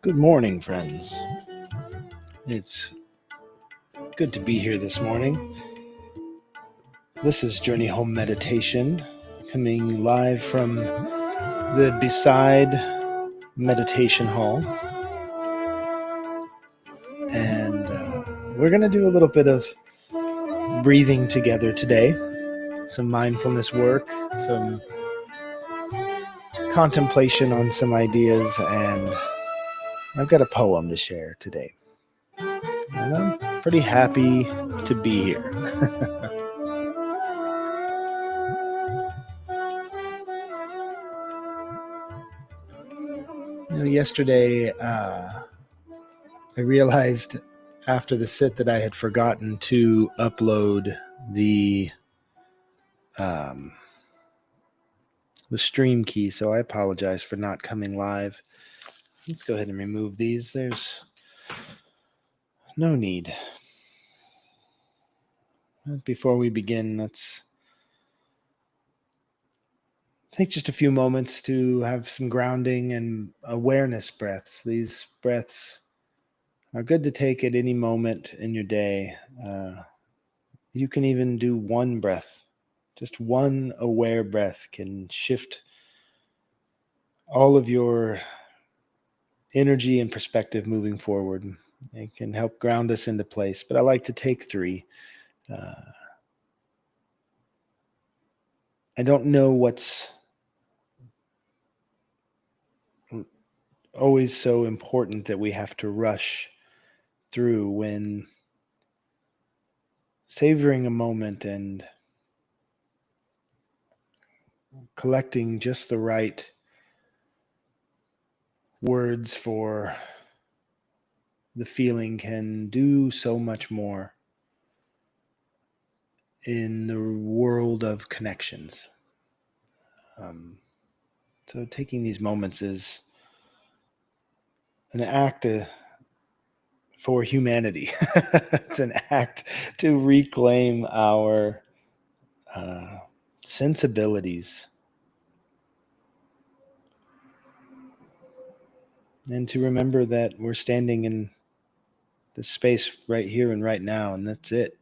Good morning, friends. It's good to be here this morning. This is Journey Home Meditation, coming live from the Beside Meditation Hall. And we're going to do a little bit of breathing together today, some mindfulness work, some contemplation on some ideas, and I've got a poem to share today. And I'm pretty happy to be here. Yesterday, I realized after the sit that I had forgotten to upload the stream key, so I apologize for not coming live. Let's go ahead and remove these. There's no need. Before we begin, let's take just a few moments to have some grounding and awareness breaths. These breaths are good to take at any moment in your day. You can even do one breath. Just one aware breath can shift all of your energy and perspective moving forward. It can help ground us into place, but I like to take three. I don't know what's always so important that we have to rush through when savoring a moment and collecting just the right words for the feeling can do so much more in the world of connections. So taking these moments is an act for humanity. It's an act to reclaim our sensibilities and to remember that we're standing in this space right here and right now, and that's it.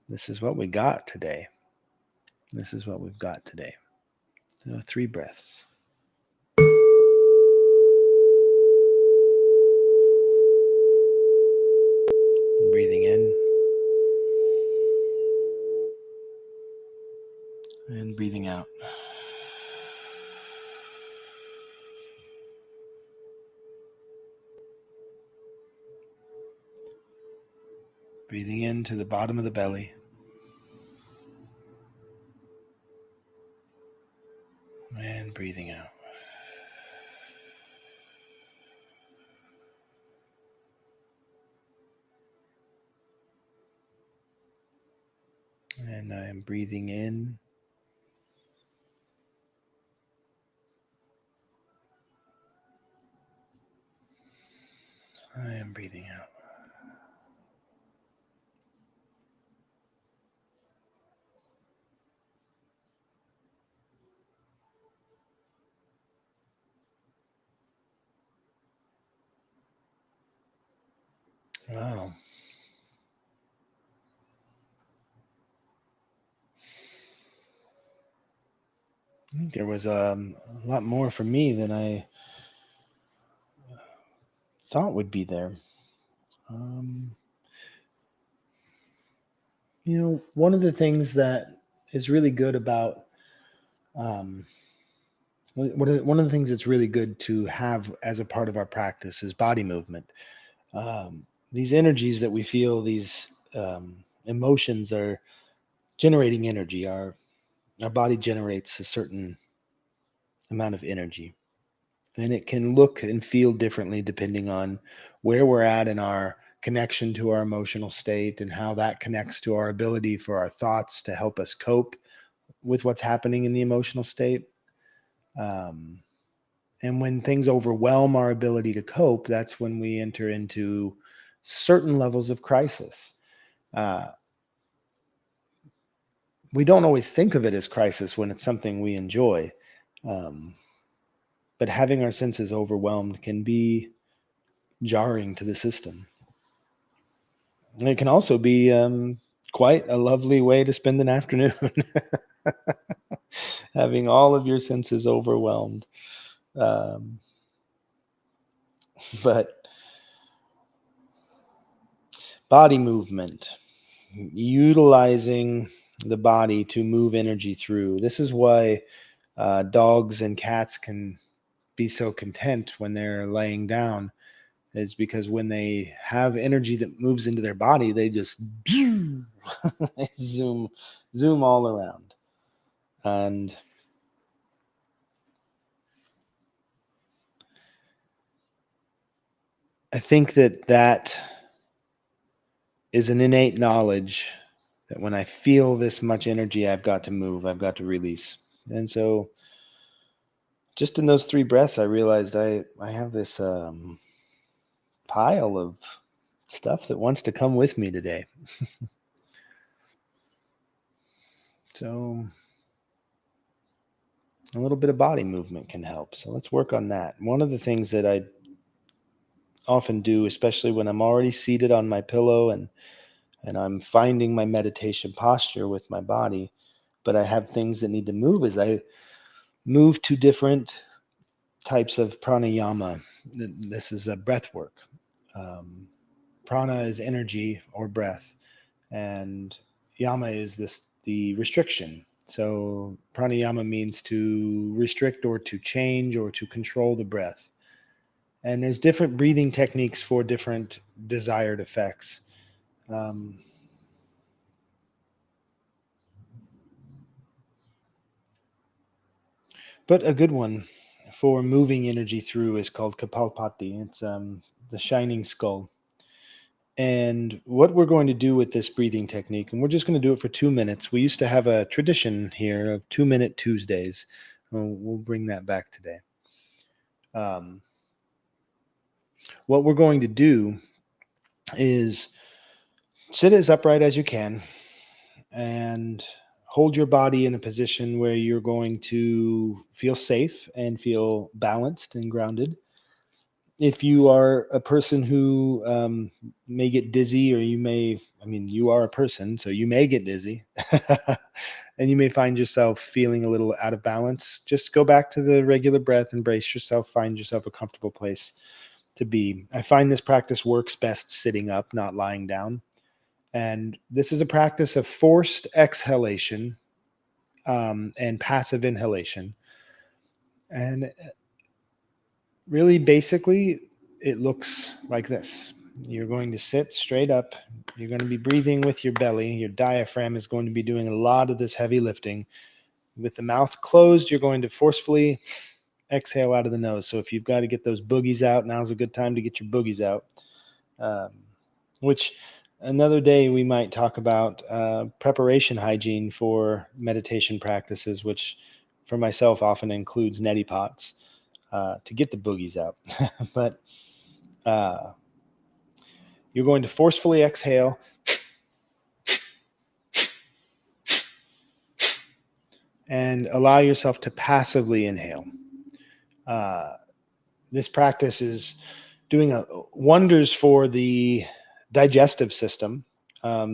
This is what we got today. This is what we've got today. So 3 breaths. Breathing in and breathing out. Breathing into the bottom of the belly. And breathing out. And I am breathing in. I am breathing out. Wow. I think there was a lot more for me than I thought would be there. One of the things that is really good about one of the things that's really good to have as a part of our practice is body movement. These energies that we feel, these emotions are generating energy. Our body generates a certain amount of energy, and it can look and feel differently depending on where we're at in our connection to our emotional state and how that connects to our ability for our thoughts to help us cope with what's happening in the emotional state. And when things overwhelm our ability to cope, that's when we enter into certain levels of crisis. We don't always think of it as crisis when it's something we enjoy. but having our senses overwhelmed can be jarring to the system. And it can also be quite a lovely way to spend an afternoon, having all of your senses overwhelmed. Um, but body movement, utilizing the body to move energy through. This is why dogs and cats can be so content when they're laying down, is because when they have energy that moves into their body, they just they zoom all around. And I think that is an innate knowledge that when I feel this much energy, I've got to move, I've got to release. And so just in those 3 breaths, I realized I have this pile of stuff that wants to come with me today. So a little bit of body movement can help. So let's work on that. One of the things that I often do, especially when I'm already seated on my pillow and I'm finding my meditation posture with my body, but I have things that need to move, is I move to different types of pranayama. This is a breath work. Prana is energy or breath, and yama is the restriction. So pranayama means to restrict or to change or to control the breath. And there's different breathing techniques for different desired effects. But a good one for moving energy through is called Kapalpati. It's the shining skull. And what we're going to do with this breathing technique, and we're just going to do it for 2 minutes. We used to have a tradition here of 2-minute Tuesdays. We'll bring that back today. What we're going to do is sit as upright as you can and hold your body in a position where you're going to feel safe and feel balanced and grounded. If you are a person who may get dizzy, or you are a person, so you may get dizzy, and you may find yourself feeling a little out of balance, just go back to the regular breath and brace yourself, find yourself a comfortable place to be. I find this practice works best sitting up, not lying down. And this is a practice of forced exhalation and passive inhalation. And really, basically, it looks like this. You're going to sit straight up. You're going to be breathing with your belly. Your diaphragm is going to be doing a lot of this heavy lifting. With the mouth closed, you're going to forcefully exhale out of the nose. So if you've got to get those boogies out, now's a good time to get your boogies out. Which another day we might talk about preparation hygiene for meditation practices, which for myself often includes neti pots to get the boogies out. But you're going to forcefully exhale and allow yourself to passively inhale. This practice is doing wonders for the digestive system.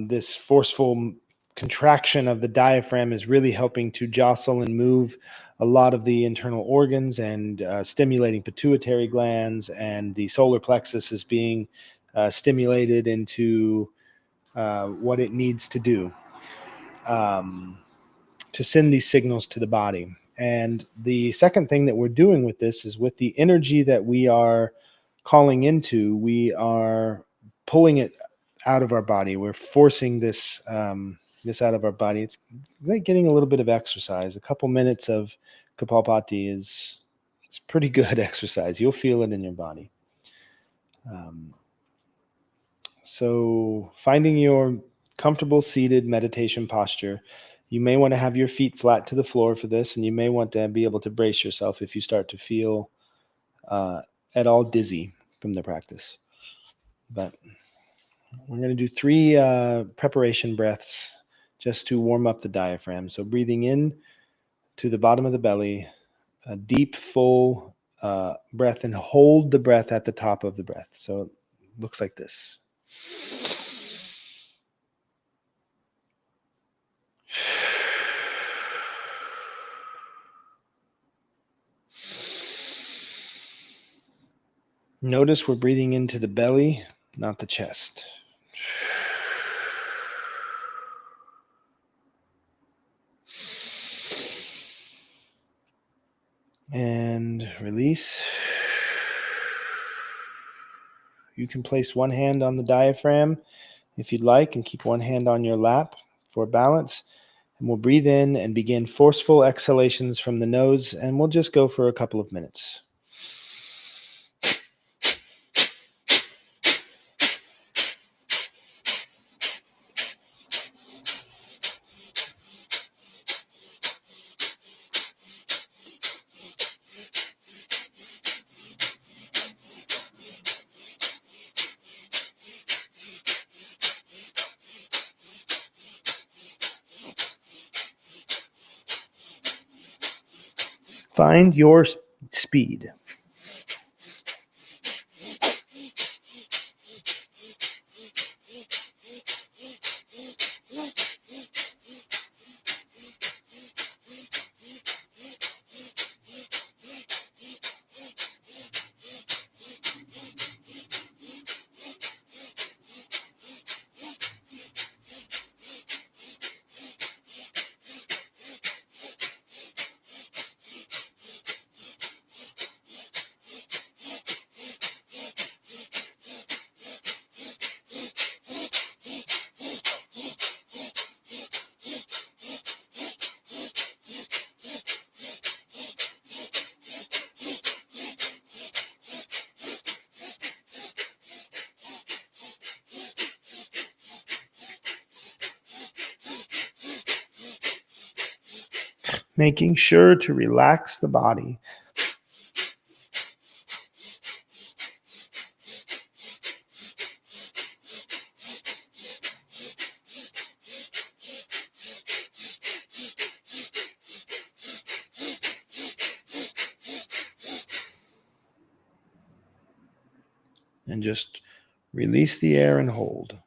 This forceful contraction of the diaphragm is really helping to jostle and move a lot of the internal organs and stimulating pituitary glands, and the solar plexus is being stimulated into what it needs to do to send these signals to the body. And the second thing that we're doing with this is, with the energy that we are calling into, we are pulling it out of our body. We're forcing this this out of our body. It's like getting a little bit of exercise. A couple minutes of Kapalpati is pretty good exercise. You'll feel it in your body. So finding your comfortable seated meditation posture. You may want to have your feet flat to the floor for this, and you may want to be able to brace yourself if you start to feel at all dizzy from the practice. But we're going to do 3 preparation breaths just to warm up the diaphragm. So breathing in to the bottom of the belly, a deep, full breath and hold the breath at the top of the breath. So it looks like this. Notice we're breathing into the belly, not the chest. And release. You can place one hand on the diaphragm if you'd like, and keep one hand on your lap for balance. And we'll breathe in and begin forceful exhalations from the nose, and we'll just go for a couple of minutes. Find your speed. Making sure to relax the body. And just release the air and hold.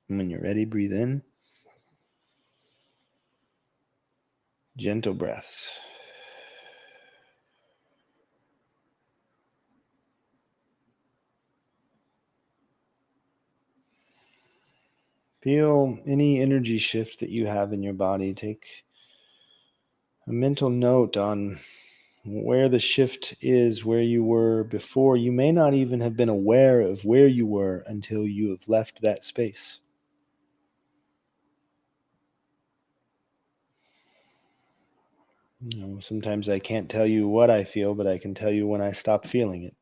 And when you're ready, breathe in. Gentle breaths. Feel any energy shift that you have in your body. Take a mental note on where the shift is, where you were before. You may not even have been aware of where you were until you have left that space. Sometimes I can't tell you what I feel, but I can tell you when I stop feeling it.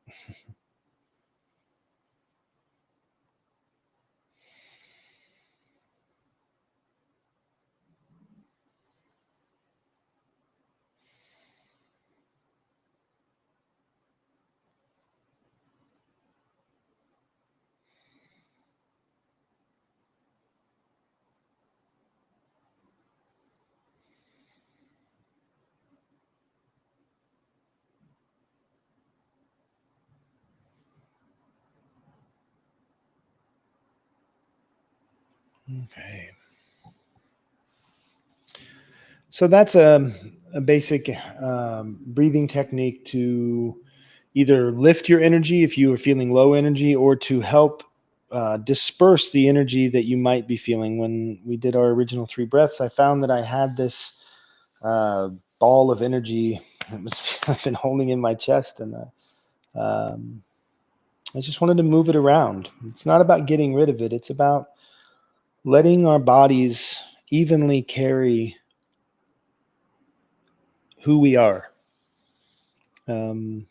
Okay. So that's a basic breathing technique to either lift your energy if you are feeling low energy, or to help disperse the energy that you might be feeling. When we did our original 3 breaths, I found that I had this uh, ball of energy that was I've been holding in my chest, and um, I just wanted to move it around. It's not about getting rid of it. It's about letting our bodies evenly carry who we are. Um,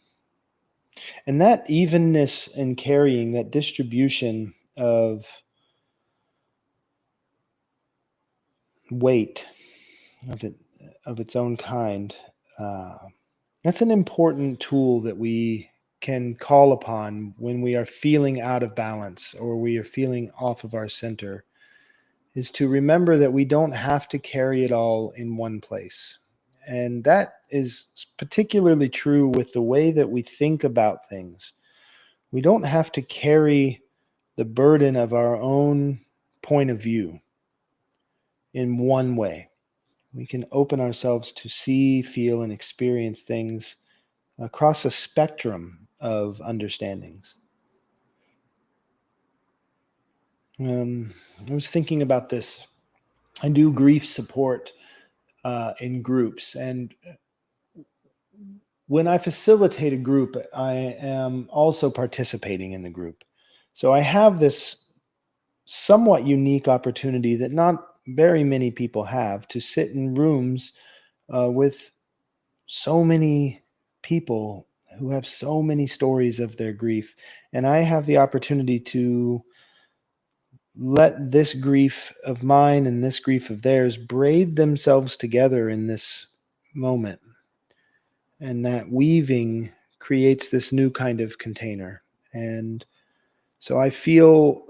and that evenness and carrying, that distribution of weight of it of its own kind. Uh, that's an important tool that we can call upon when we are feeling out of balance or we are feeling off of our center, is to remember that we don't have to carry it all in one place. And that is particularly true with the way that we think about things. We don't have to carry the burden of our own point of view in one way. We can open ourselves to see, feel, and experience things across a spectrum of understandings. I was thinking about this. I do grief support in groups, and when I facilitate a group, I am also participating in the group. So I have this somewhat unique opportunity that not very many people have, to sit in rooms with so many people who have so many stories of their grief. And I have the opportunity to let this grief of mine and this grief of theirs braid themselves together in this moment. And that weaving creates this new kind of container. And so I feel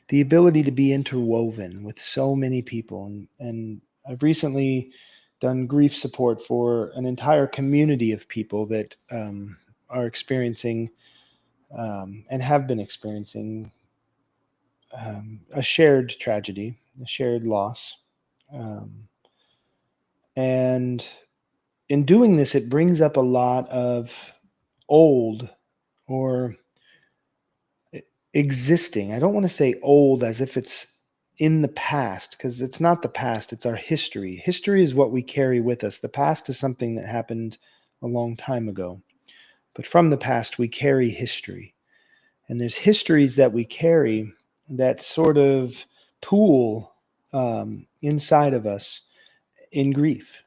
the ability to be interwoven with so many people. And I've recently done grief support for an entire community of people that are experiencing and have been experiencing a shared tragedy, a shared loss. Um, and in doing this, it brings up a lot of old or existing. I don't want to say old as if it's in the past, because it's not the past, it's our history. History is what we carry with us. The past is something that happened a long time ago. But from the past, we carry history. And there's histories that we carry that sort of pool inside of us in grief.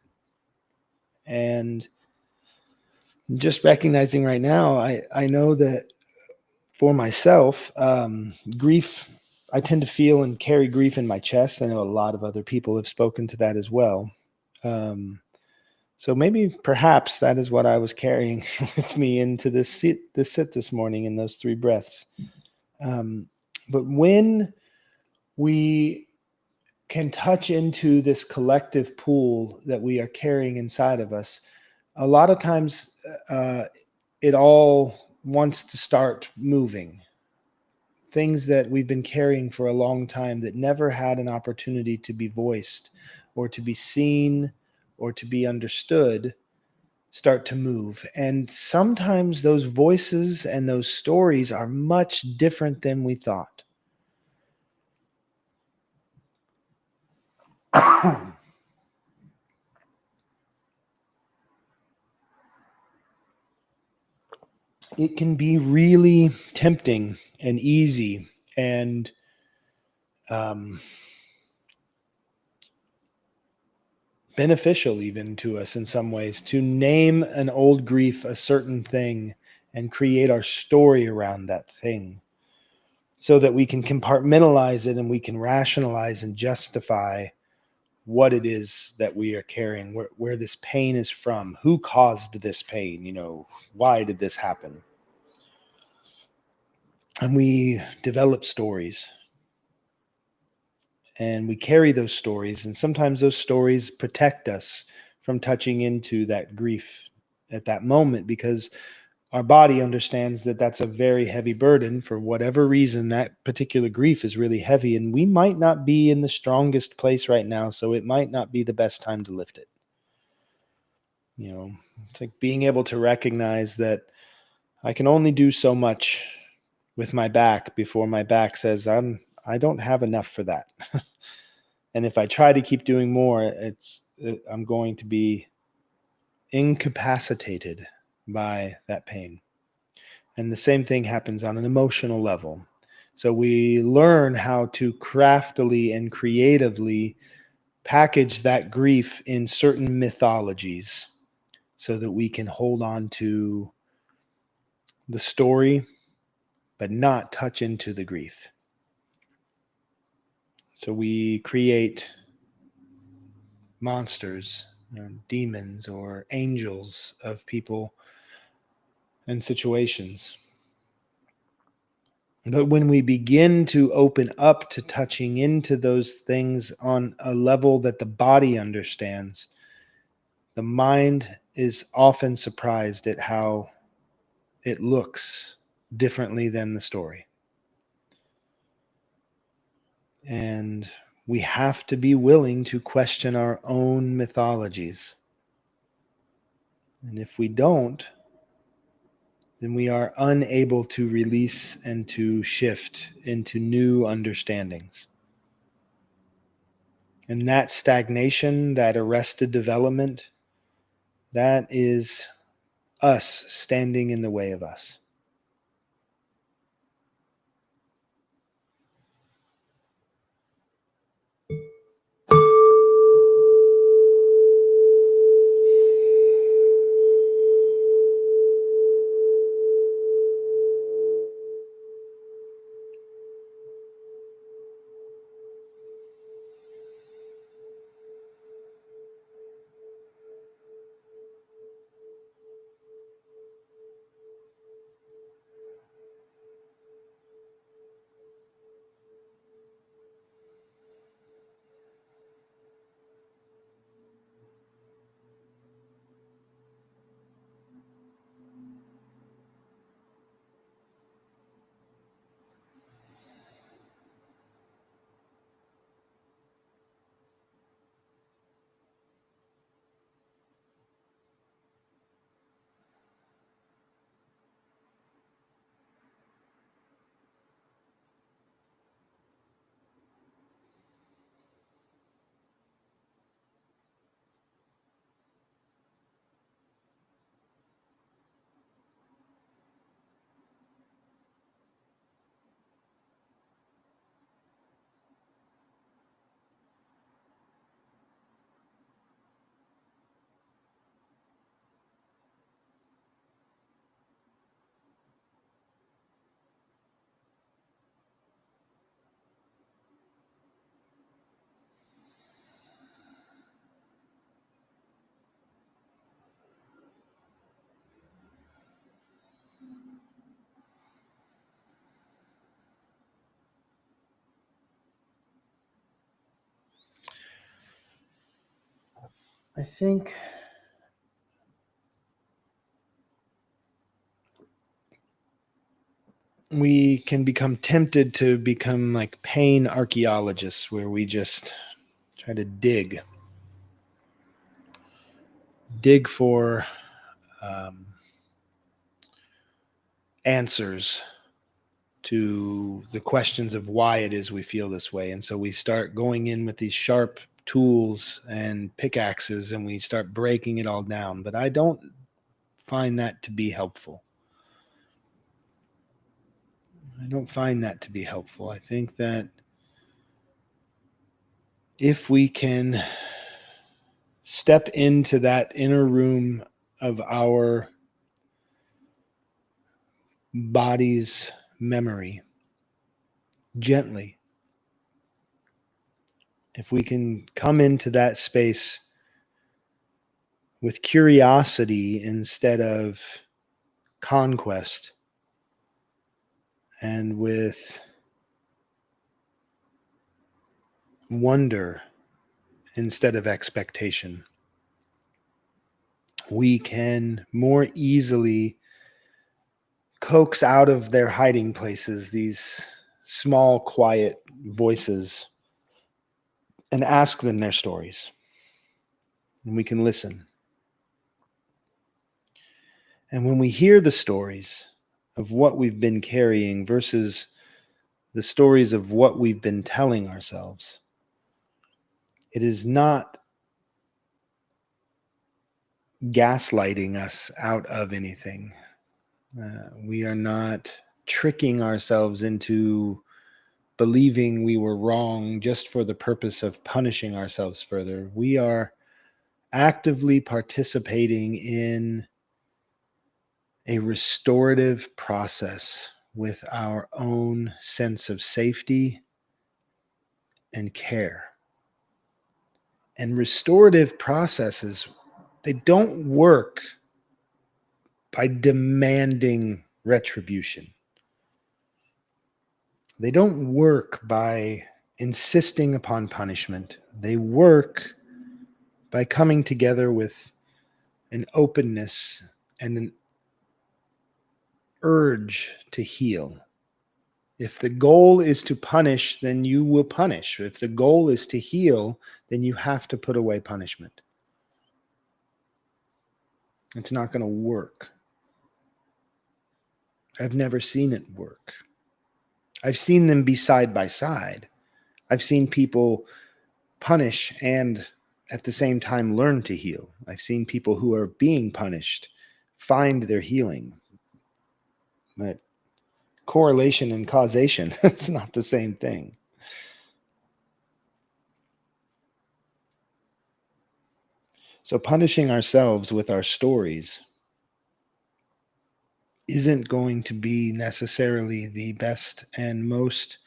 And just recognizing right now, I know that for myself, grief, I tend to feel and carry grief in my chest. I know a lot of other people have spoken to that as well. So maybe perhaps that is what I was carrying with me into this sit this morning in those 3 breaths. But when we can touch into this collective pool that we are carrying inside of us, a lot of times it all wants to start moving. Things that we've been carrying for a long time that never had an opportunity to be voiced or to be seen or to be understood start to move. And sometimes those voices and those stories are much different than we thought. It can be really tempting and easy and um, beneficial even to us in some ways to name an old grief a certain thing and create our story around that thing so that we can compartmentalize it and we can rationalize and justify what it is that we are carrying, where this pain is from, who caused this pain, why did this happen? And we develop stories and we carry those stories, and sometimes those stories protect us from touching into that grief at that moment, because our body understands that that's a very heavy burden. For whatever reason, that particular grief is really heavy, and we might not be in the strongest place right now, so it might not be the best time to lift it. It's like being able to recognize that I can only do so much with my back before my back says I don't have enough for that. And if I try to keep doing more, I'm going to be incapacitated by that pain. And the same thing happens on an emotional level. So we learn how to craftily and creatively package that grief in certain mythologies so that we can hold on to the story, but not touch into the grief. So we create monsters, demons, or angels of people and situations. But when we begin to open up to touching into those things on a level that the body understands, the mind is often surprised at how it looks differently than the story. And we have to be willing to question our own mythologies. And if we don't, then we are unable to release and to shift into new understandings. And that stagnation, that arrested development, that is us standing in the way of us. I think we can become tempted to become like pain archaeologists, where we just try to dig for um, answers to the questions of why it is we feel this way. And so we start going in with these sharp tools and pickaxes and we start breaking it all down. But I don't find that to be helpful. I don't find that to be helpful. I think that if we can step into that inner room of our body's memory gently, if we can come into that space with curiosity instead of conquest, and with wonder instead of expectation, we can more easily coax out of their hiding places these small, quiet voices and ask them their stories. And we can listen. And when we hear the stories of what we've been carrying versus the stories of what we've been telling ourselves, it is not gaslighting us out of anything. We are not tricking ourselves into believing we were wrong just for the purpose of punishing ourselves further. We are actively participating in a restorative process with our own sense of safety and care. And restorative processes, they don't work by demanding retribution. They don't work by insisting upon punishment. They work by coming together with an openness and an urge to heal. If the goal is to punish, then you will punish. If the goal is to heal, then you have to put away punishment. It's not going to work. I've never seen it work. I've seen them be side by side. I've seen people punish and at the same time learn to heal. I've seen people who are being punished find their healing. But correlation and causation, it's not the same thing. So punishing ourselves with our stories isn't going to be necessarily the best and most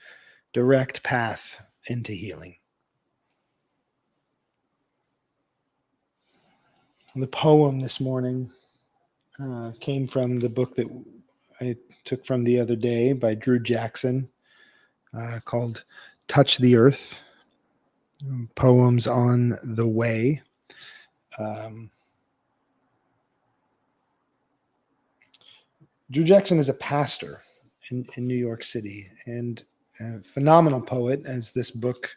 direct path into healing. The poem this morning came from the book that I took from the other day by Drew Jackson called Touch the Earth, Poems on the Way. Drew Jackson is a pastor in New York City and a phenomenal poet, as this book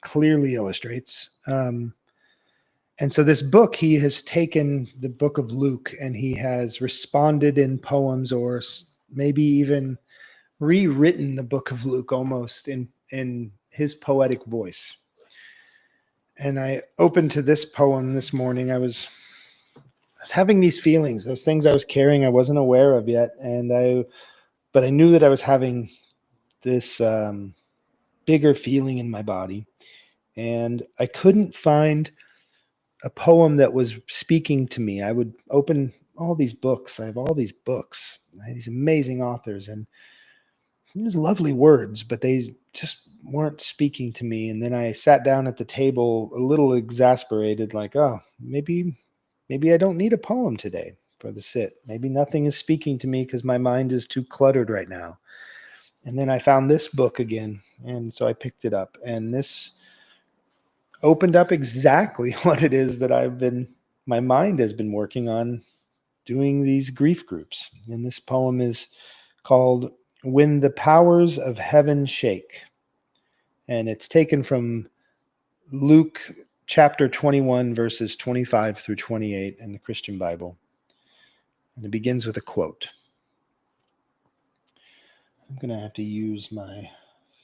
clearly illustrates. And so this book, he has taken the book of Luke and he has responded in poems, or maybe even rewritten the book of Luke almost in his poetic voice. And I opened to this poem this morning. I was having these feelings, those things I was carrying I wasn't aware of yet. But I knew that I was having this bigger feeling in my body. And I couldn't find a poem that was speaking to me. I would open all these books. I have all these books, these amazing authors, and it was lovely words, but they just weren't speaking to me. And then I sat down at the table a little exasperated, like, oh, maybe I don't need a poem today for the sit. Maybe nothing is speaking to me because my mind is too cluttered right now. And then I found this book again, and so I picked it up, and this opened up exactly what it is that my mind has been working on doing these grief groups. And this poem is called When the Powers of Heaven Shake. And it's taken from Luke chapter 21, verses 25 through 28 in the Christian Bible. And it begins with a quote. I'm going to have to use my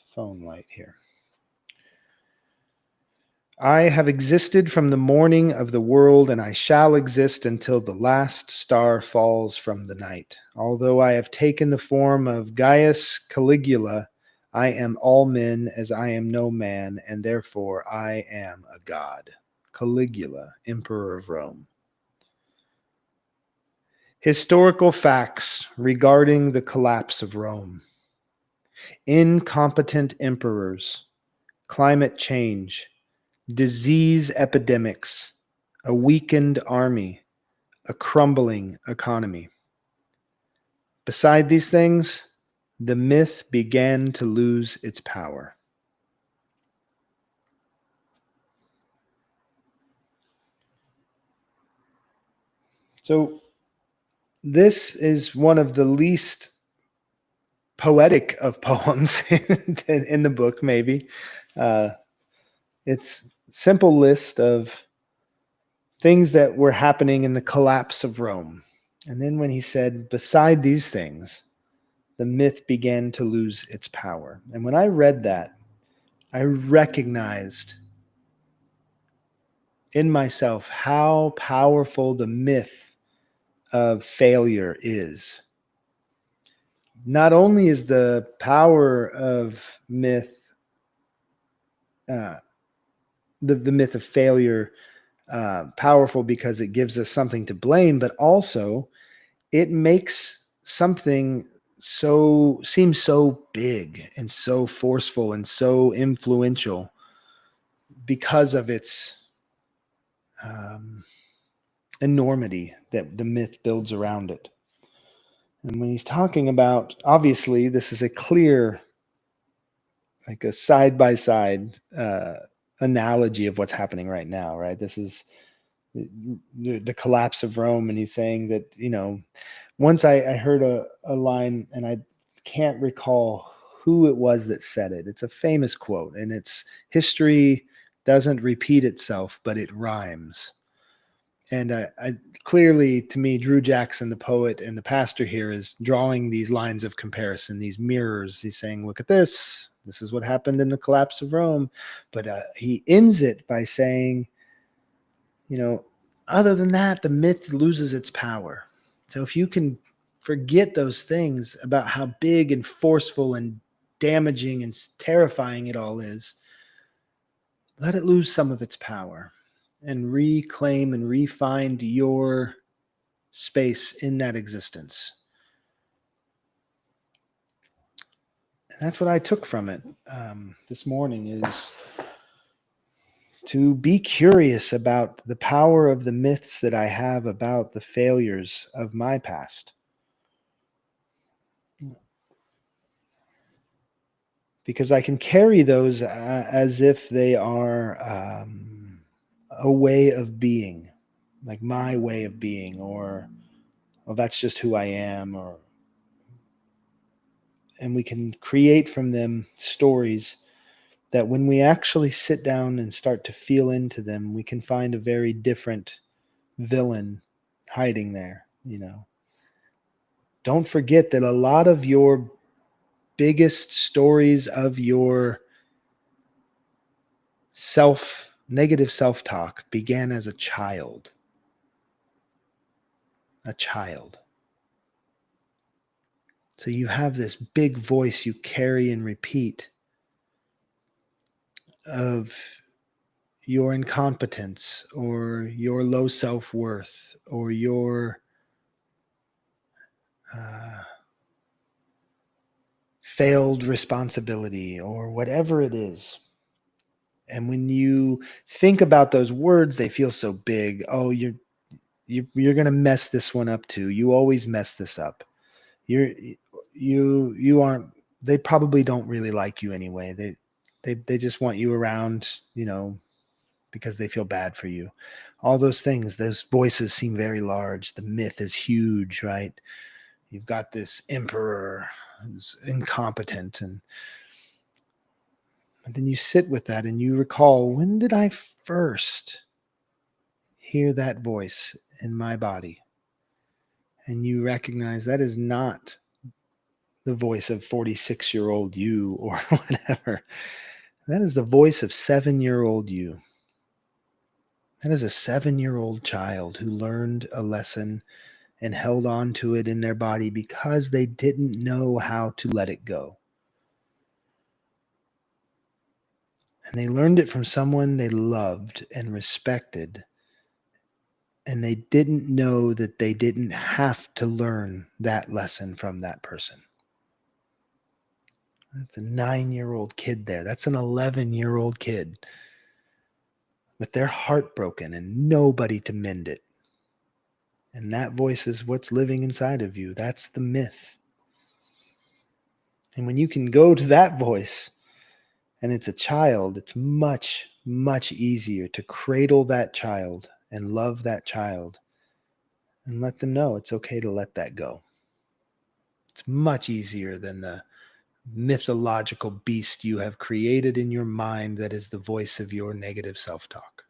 phone light here. I have existed from the morning of the world, and I shall exist until the last star falls from the night. Although I have taken the form of Gaius Caligula, I am all men as I am no man, and therefore I am a god. Caligula, Emperor of Rome. Historical facts regarding the collapse of Rome. Incompetent emperors, climate change, disease epidemics, a weakened army, a crumbling economy. Beside these things, the myth began to lose its power. So this is one of the least poetic of poems in the book, maybe. It's a simple list of things that were happening in the collapse of Rome. And then when he said, beside these things, the myth began to lose its power. And when I read that, I recognized in myself how powerful the myth of failure is. Not only is the power of myth, the myth of failure powerful because it gives us something to blame, but also it makes something seems so big and so forceful and so influential because of its um, enormity that the myth builds around it. And when he's talking about, obviously, this is a clear, like a side by side analogy of what's happening right now, right? This is the collapse of Rome, and he's saying that, once I heard a line, and I can't recall who it was that said it. It's a famous quote, and it's history doesn't repeat itself, but it rhymes. And I clearly, to me, Drew Jackson, the poet and the pastor here, is drawing these lines of comparison, these mirrors. He's saying, look at this. This is what happened in the collapse of Rome. But he ends it by saying, other than that, the myth loses its power. So if you can forget those things about how big and forceful and damaging and terrifying it all is, let it lose some of its power and reclaim and re-find your space in that existence. And that's what I took from it this morning, is to be curious about the power of the myths that I have about the failures of my past. Because I can carry those as if they are a way of being, like my way of being, or, well, that's just who I am, and we can create from them stories that when we actually sit down and start to feel into them, we can find a very different villain hiding there. Don't forget that a lot of your biggest stories of your negative self-talk began as a child. So you have this big voice you carry and repeat of your incompetence, or your low self-worth, or your failed responsibility, or whatever it is. And when you think about those words, they feel so big. Oh, you're going to mess this one up too. You always mess this up. You aren't. They probably don't really like you anyway. They just want you around, because they feel bad for you. All those things, those voices seem very large. The myth is huge, right? You've got this emperor who's incompetent, and then you sit with that and you recall, when did I first hear that voice in my body? And you recognize that is not the voice of 46-year-old you or whatever. That is the voice of 7-year-old you. That is a 7-year-old child who learned a lesson and held on to it in their body because they didn't know how to let it go. And they learned it from someone they loved and respected. And they didn't know that they didn't have to learn that lesson from that person. That's a 9-year-old kid there. That's an 11-year-old kid with their heart broken and nobody to mend it. And that voice is what's living inside of you. That's the myth. And when you can go to that voice and it's a child, it's much, much easier to cradle that child and love that child and let them know it's okay to let that go. It's much easier than the mythological beast you have created in your mind that is the voice of your negative self-talk.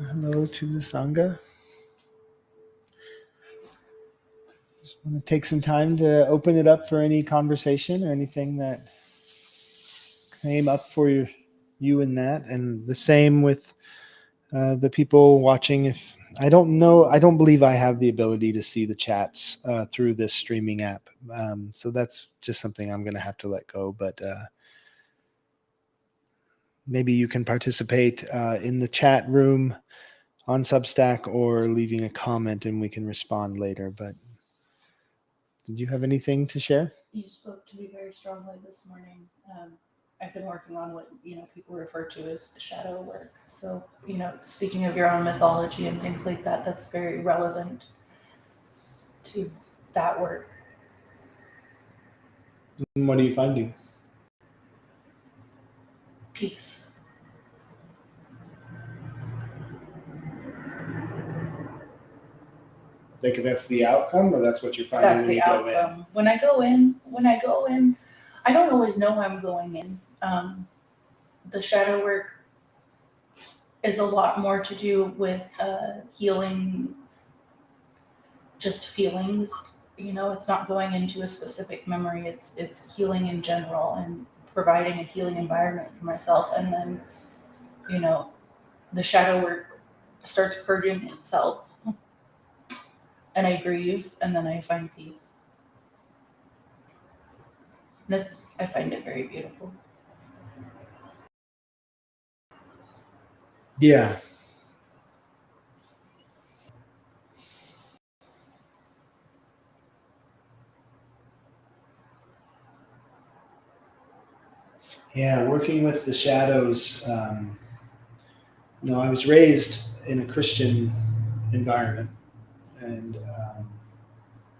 Hello to the Sangha. I'm going to take some time to open it up for any conversation or anything that came up for you in that. And the same with the people watching. If I don't know, I don't believe I have the ability to see the chats through this streaming app. So that's just something I'm going to have to let go. But maybe you can participate in the chat room on Substack or leaving a comment and we can respond later. But did you have anything to share? You spoke to me very strongly this morning. I've been working on what people refer to as shadow work. So speaking of your own mythology and things like that, that's very relevant to that work. What are you finding? Peace. Like that's the outcome, or that's what you're finding That's when the you outcome. go in? When I go in, I don't always know I'm going in. The shadow work is a lot more to do with healing just feelings. It's not going into a specific memory. It's healing in general and providing a healing environment for myself. And then, the shadow work starts purging itself. And I grieve, and then I find peace. And I find it very beautiful. Yeah. Yeah, working with the shadows. I was raised in a Christian environment, and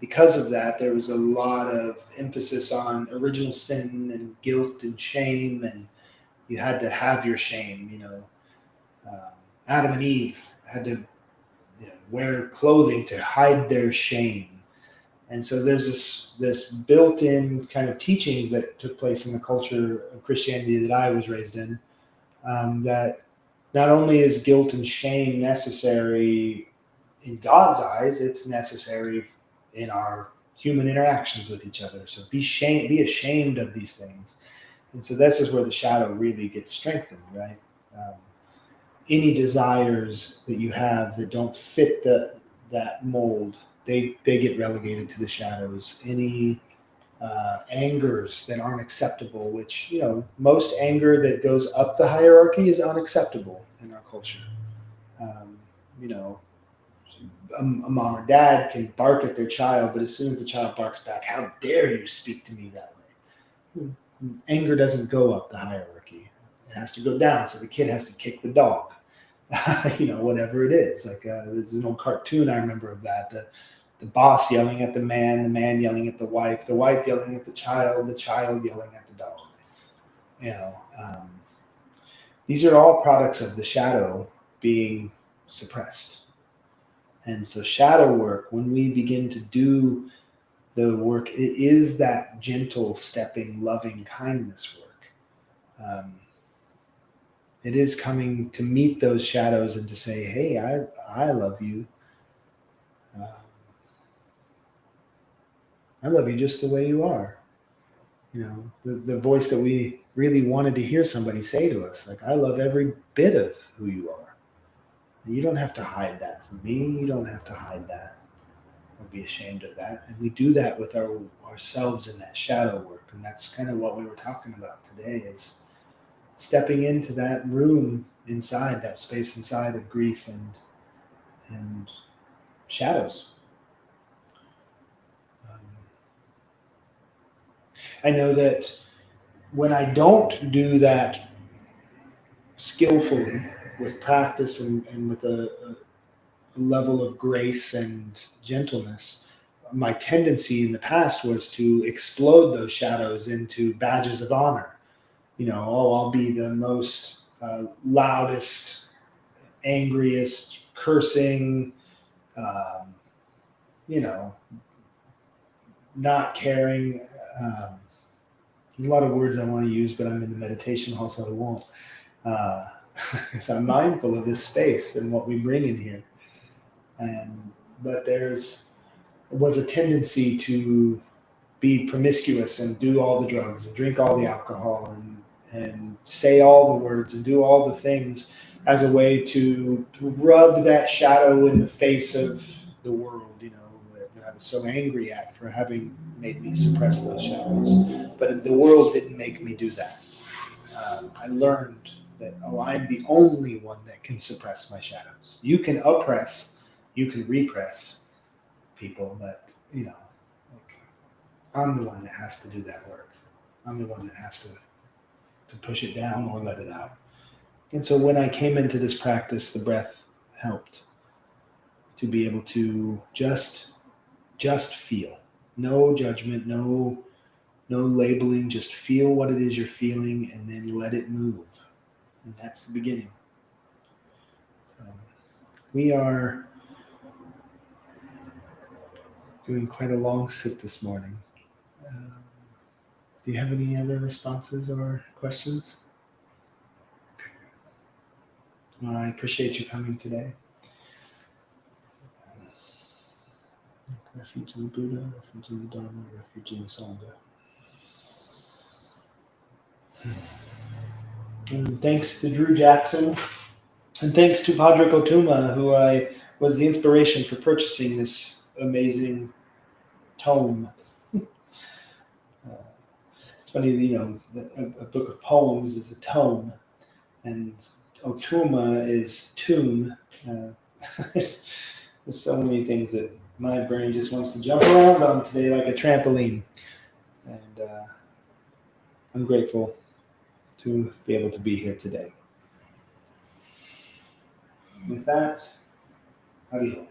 because of that, there was a lot of emphasis on original sin and guilt and shame, and you had to have your shame. Adam and Eve had to wear clothing to hide their shame. And so there's this built-in kind of teachings that took place in the culture of Christianity that I was raised in, that not only is guilt and shame necessary in God's eyes, it's necessary in our human interactions with each other. So be ashamed of these things. And so this is where the shadow really gets strengthened, right? Um, any desires that you have that don't fit that mold, they get relegated to the shadows. Any angers that aren't acceptable, which most anger that goes up the hierarchy is unacceptable in our culture. Um, you know, a mom or dad can bark at their child, but as soon as the child barks back, how dare you speak to me that way? Anger doesn't go up the hierarchy; it has to go down. So the kid has to kick the dog. Whatever it is. Like there's an old cartoon I remember of that. The boss yelling at the man yelling at the wife yelling at the child yelling at the dog. These are all products of the shadow being suppressed. And so shadow work, when we begin to do the work, it is that gentle, stepping, loving kindness work. It is coming to meet those shadows and to say, hey, I love you. I love you just the way you are. The voice that we really wanted to hear somebody say to us, like, I love every bit of who you are. And you don't have to hide that from me. You don't have to hide that or be ashamed of that. And we do that with ourselves in that shadow work. And that's kind of what we were talking about today, is stepping into that room inside, that space inside of grief and shadows. I know that when I don't do that skillfully with practice and with a level of grace and gentleness, my tendency in the past was to explode those shadows into badges of honor. I'll be the most loudest, angriest, cursing, um, you know, not caring. Um, there's a lot of words I want to use, but I'm in the meditation hall, so I won't. Because I'm mindful of this space and what we bring in here. But there's was a tendency to be promiscuous and do all the drugs and drink all the alcohol and say all the words and do all the things as a way to rub that shadow in the face of the world, that I was so angry at for having made me suppress those shadows. But the world didn't make me do that. I learned that, I'm the only one that can suppress my shadows. You can oppress, you can repress people, but like, I'm the one that has to do that work. I'm the one that has to push it down or let it out. And so when I came into this practice, the breath helped to be able to just feel. No judgment, no labeling, just feel what it is you're feeling and then let it move. And that's the beginning. So we are doing quite a long sit this morning. Um, do you have any other responses or questions? Well, I appreciate you coming today. Refuge in the Buddha, refuge in the Dharma, refuge in the Sangha. And thanks to Drew Jackson, and thanks to Padre Kotuma, who was the inspiration for purchasing this amazing tome. It's funny, a book of poems is a tome, and Otuma is tomb. There's so many things that my brain just wants to jump around on today like a trampoline. And I'm grateful to be able to be here today. With that, adios.